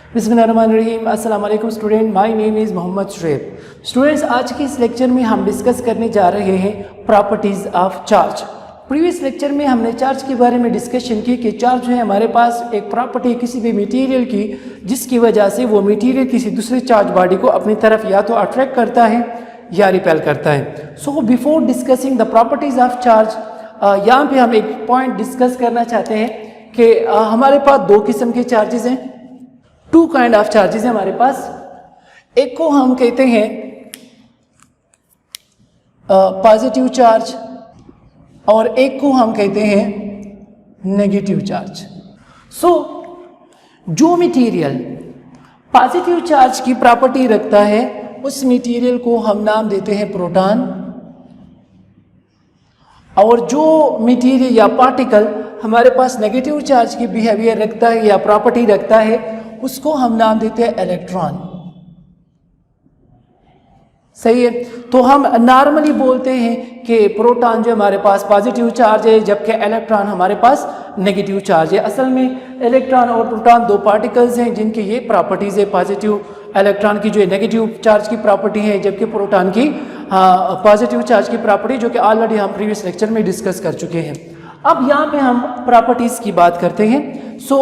बिस्मिल्लाहिर्रहमानिर्रहीम। अस्सलाम वालेकुम student, my name is Mohammed Shoaib. Students, आज के इस लेक्चर में हम डिस्कस करने जा रहे हैं properties of charge. Previous lecture में हमने चार्ज के बारे में डिस्कशन की कि चार्ज जो है हमारे पास एक प्रॉपर्टी किसी भी मटेरियल की जिसकी वजह से वो मटेरियल किसी दूसरे चार्ज बॉडी को अपनी तरफ या तो अट्रैक्ट करता है या रिपेल करता है। So before discussing the properties of charge, यहाँ पे हम एक पॉइंट डिस्कस करना चाहते हैं कि हमारे पास दो किस्म के चार्जेस हैं, टू काइंड ऑफ चार्जेस हैं हमारे पास। एक को हम कहते हैं पॉजिटिव चार्ज और एक को हम कहते हैं नेगेटिव चार्ज। सो जो मटेरियल पॉजिटिव चार्ज की प्रॉपर्टी रखता है उस मटेरियल को हम नाम देते हैं प्रोटॉन, और जो मटेरियल या पार्टिकल हमारे पास नेगेटिव चार्ज की बिहेवियर रखता है या प्रॉपर्टी रखता है उसको हम नाम देते हैं इलेक्ट्रॉन। सही है। तो हम नॉर्मली बोलते हैं कि प्रोटॉन जो हमारे पास पॉजिटिव चार्ज है जबकि इलेक्ट्रॉन हमारे पास नेगेटिव चार्ज है। असल में इलेक्ट्रॉन और प्रोटॉन दो पार्टिकल्स हैं जिनकी ये प्रॉपर्टीज़ है। पॉजिटिव इलेक्ट्रॉन की जो है नेगेटिव चार्ज की प्रॉपर्टी है जबकि प्रोटॉन की पॉजिटिव चार्ज की प्रॉपर्टी, जो कि ऑलरेडी हम प्रीवियस लेक्चर में डिस्कस कर चुके हैं। अब यहाँ पे हम प्रॉपर्टीज़ की बात करते हैं। सो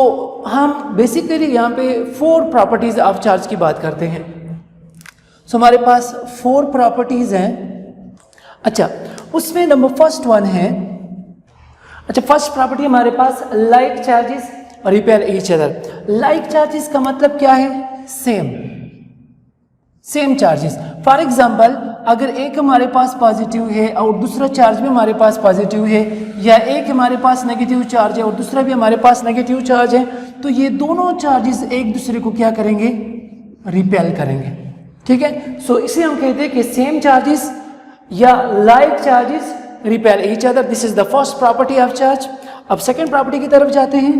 हम बेसिकली यहाँ पे 4 प्रॉपर्टीज़ ऑफ चार्ज की बात करते हैं। सो हमारे पास 4 प्रॉपर्टीज़ हैं। अच्छा, उसमें नंबर फर्स्ट वन है, फर्स्ट प्रॉपर्टी हमारे पास like charges repel each other. Like charges का मतलब क्या है? Same charges. फॉर एग्जाम्पल, अगर एक हमारे पास पॉजिटिव है और दूसरा चार्ज भी हमारे पास पॉजिटिव है, या एक हमारे पास नेगेटिव चार्ज है और दूसरा भी हमारे पास नेगेटिव चार्ज है, तो ये दोनों चार्जेस एक दूसरे को क्या करेंगे? रिपेल करेंगे। ठीक है। सो इसे हम कहते हैं कि सेम चार्जेस या like charges repel each other. This is the first property of charge. अब सेकेंड प्रॉपर्टी की तरफ जाते हैं।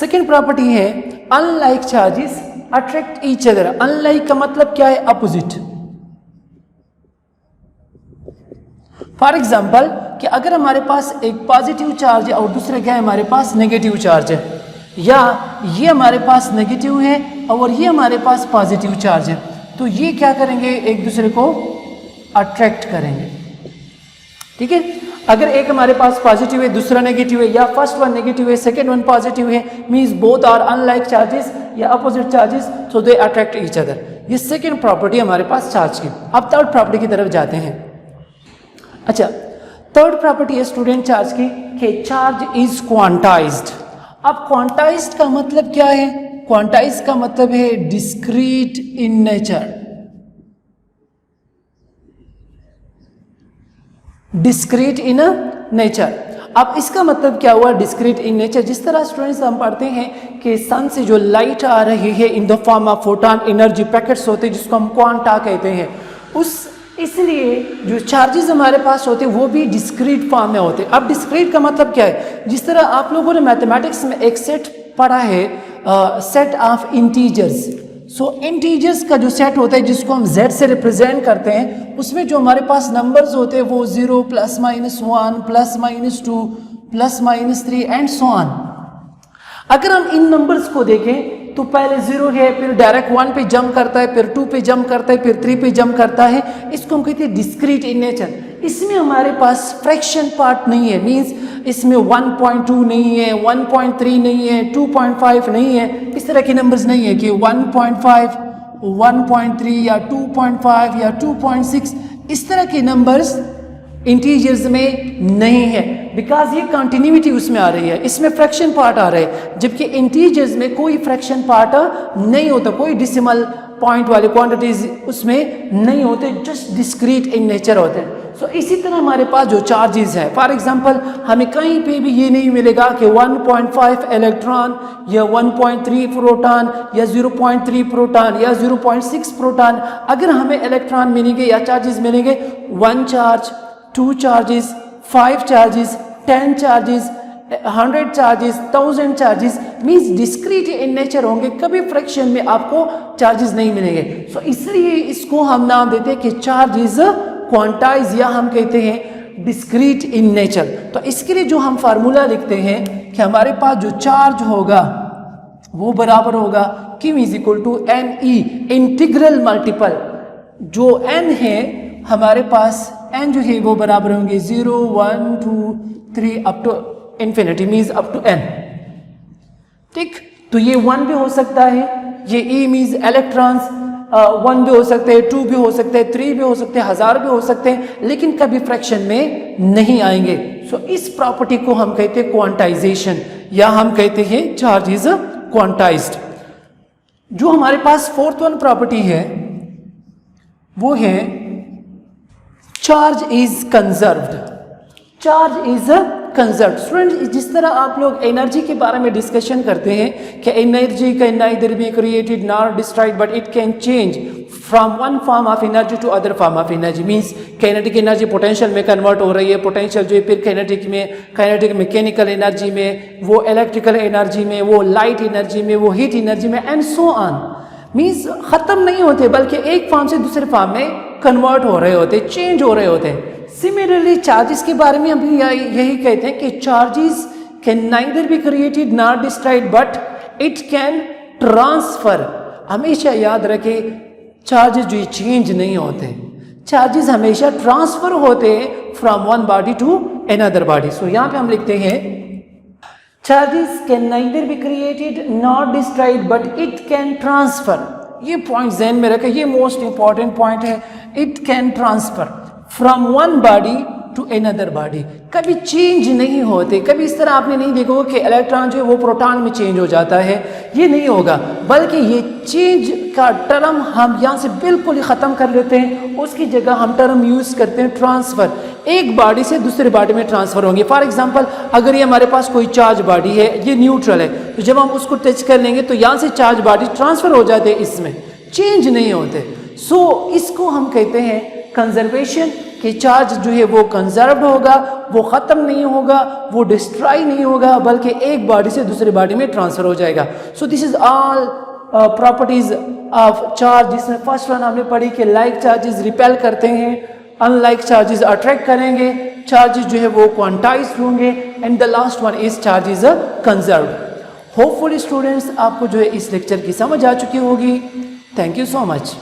सेकेंड प्रॉपर्टी है unlike charges attract each other. Unlike का मतलब क्या है? अपोजिट। फॉर एग्जाम्पल कि अगर हमारे पास एक पॉजिटिव चार्ज है और दूसरा क्या है? हमारे पास नेगेटिव चार्ज है, या ये हमारे पास नेगेटिव है और ये हमारे पास पॉजिटिव चार्ज है, तो ये क्या करेंगे? एक दूसरे को अट्रैक्ट करेंगे। ठीक है। अगर एक हमारे पास पॉजिटिव है दूसरा नेगेटिव है, या फर्स्ट वन नेगेटिव है सेकेंड वन पॉजिटिव है, means both are unlike charges या opposite charges, so they attract each other. ये सेकेंड प्रॉपर्टी हमारे पास चार्ज की। अब थर्ड प्रॉपर्टी की तरफ जाते हैं। अच्छा, थर्ड प्रॉपर्टी है स्टूडेंट चार्ज की कि चार्ज इज क्वांटाइज्ड। अब क्वांटाइज्ड का मतलब क्या है? क्वांटाइज्ड का मतलब है discrete in nature. Discrete in nature. अब इसका मतलब क्या हुआ? Discrete in nature. जिस तरह स्टूडेंट्स हम पढ़ते हैं कि सन से जो लाइट आ रही है in the form of photon energy packets होते हैं जिसको हम क्वांटा कहते हैं, इसलिए जो चार्जेस हमारे पास होते हैं वो भी डिस्क्रीट फॉर्म में होते हैं। अब डिस्क्रीट का मतलब क्या है? जिस तरह आप लोगों ने मैथमेटिक्स में एक सेट पढ़ा है, set of integers. So integers का जो सेट होता है जिसको हम z से रिप्रेजेंट करते हैं, उसमें जो हमारे पास नंबर्स होते हैं वो 0 +-1 +-2 +-3 एंड सो ऑन। अगर हम इन नंबर्स को देखें तो पहले 0 है, फिर डायरेक्ट 1 पे जंप करता है, फिर 2 पे जंप करता है, फिर 3 पे जंप करता है। इसको हम कहते हैं डिस्क्रीट इन नेचर। इसमें हमारे पास फ्रैक्शन पार्ट नहीं है, मींस इसमें 1.2 नहीं है, 1.3 नहीं है, 2.5 नहीं है, इस तरह के नंबर्स नहीं है कि 1.5, 1.3 या 2.5 या 2.6, इस तरह के नंबर्स इंटीजर्स में नहीं है, बिकॉज ये कंटिन्यूटी उसमें आ रही है, इसमें फ्रैक्शन पार्ट आ रहा है, जबकि इंटीजर्स में कोई फ्रैक्शन पार्ट नहीं होता, कोई डिसिमल पॉइंट वाले क्वांटिटीज उसमें नहीं होते, जस्ट डिस्क्रीट इन नेचर होते हैं। सो इसी तरह हमारे पास जो चार्जेस है, फॉर एग्जांपल हमें कहीं पे भी ये नहीं मिलेगा कि 1.5 इलेक्ट्रॉन या 1.3 प्रोटॉन या 0.3 प्रोटॉन या 0.6 प्रोटॉन। अगर हमें इलेक्ट्रॉन मिलेंगे या चार्जेस मिलेंगे 1 charge, 2 charges, 5 charges, 10 charges, 100 charges, 1000 charges, means discrete in nature होंगे, कभी फ्रैक्शन में आपको चार्जेस नहीं मिलेंगे। सो इसलिए इसको हम नाम देते हैं कि चार्ज इज क्वांटाइज, या हम कहते हैं डिस्क्रीट इन नेचर। तो इसके लिए जो हम फार्मूला लिखते हैं कि हमारे पास जो चार्ज होगा वो बराबर होगा Q is equal to n e integral multiple, जो n है हमारे पास n जो है वो बराबर होंगे 0 1 2 3 up to infinity means up to n। ठीक, तो ये 1 भी हो सकता है, ये E मीन्स इलेक्ट्रॉन्स 1 भी हो सकते हैं, 2 भी हो सकते हैं, 3 भी हो सकते हैं, 1000 भी हो सकते हैं, लेकिन कभी फ्रैक्शन में नहीं आएंगे। सो इस प्रॉपर्टी को हम कहते हैं क्वांटाइजेशन, या हम कहते हैं चार्ज इज क्वांटाइज्ड। जो हमारे पास फोर्थ वन प्रॉपर्टी है वो है charge is conserved. Charge is conserved. Student, जिस तरह आप लोग एनर्जी के बारे में डिस्कशन करते हैं कि energy can neither be created nor destroyed but it can change from one form of energy to other form of energy, means kinetic energy potential में कन्वर्ट हो रही है, पोटेंशियल जो है फिर काइनेटिक मैकेनिकल एनर्जी में, वो इलेक्ट्रिकल एनर्जी में, वो लाइट एनर्जी में, वो हीट एनर्जी में, एंड सो ऑन। मीन्स ख़त्म नहीं होते बल्कि एक फॉर्म से दूसरे फॉर्म में कन्वर्ट हो रहे होते, चेंज हो रहे होते। सिमिलरली चार्जेस के बारे में हम भी यही कहते हैं कि charges can neither be created nor destroyed but it can transfer. हमेशा याद रखें, चार्जेस जो चेंज नहीं होते, चार्जेस हमेशा ट्रांसफर होते हैं from one body to another body. So यहाँ पे हम लिखते हैं charges can neither be created nor destroyed but it can transfer. ये पॉइंट ध्यान में रखें, ये मोस्ट इंपॉर्टेंट पॉइंट है। It can transfer from one body to another body. कभी चेंज नहीं होते, कभी इस तरह आपने नहीं देखा कि इलेक्ट्रॉन जो है वो प्रोटॉन में चेंज हो जाता है, ये नहीं होगा, बल्कि ये चेंज का टर्म हम यहाँ से बिल्कुल ही ख़त्म कर लेते हैं, उसकी जगह हम टर्म यूज़ करते हैं ट्रांसफ़र। एक बॉडी से दूसरे बॉडी में ट्रांसफ़र होंगे। फॉर एग्जांपल, अगर ये हमारे पास कोई चार्ज बॉडी है, ये न्यूट्रल है, तो जब हम उसको टच कर लेंगे तो यहाँ से चार्ज बॉडी ट्रांसफ़र हो जाते हैं, इसमें चेंज नहीं होते। सो इसको हम कहते हैं कंजर्वेशन, कि चार्ज जो है वो कंजर्व्ड होगा, वो ख़त्म नहीं होगा, वो डिस्ट्रॉय नहीं होगा, बल्कि एक बॉडी से दूसरी बॉडी में ट्रांसफ़र हो जाएगा। So this is all properties of charge, जिसमें फर्स्ट वन हमने पढ़ी कि लाइक चार्जेस रिपेल करते हैं, अनलाइक चार्जेस अट्रैक्ट करेंगे, चार्जेस जो है वो क्वांटाइज्ड होंगे, and the last one is charge is conserved. Hopefully students आपको जो है इस लेक्चर की समझ आ चुकी होगी। Thank you so much.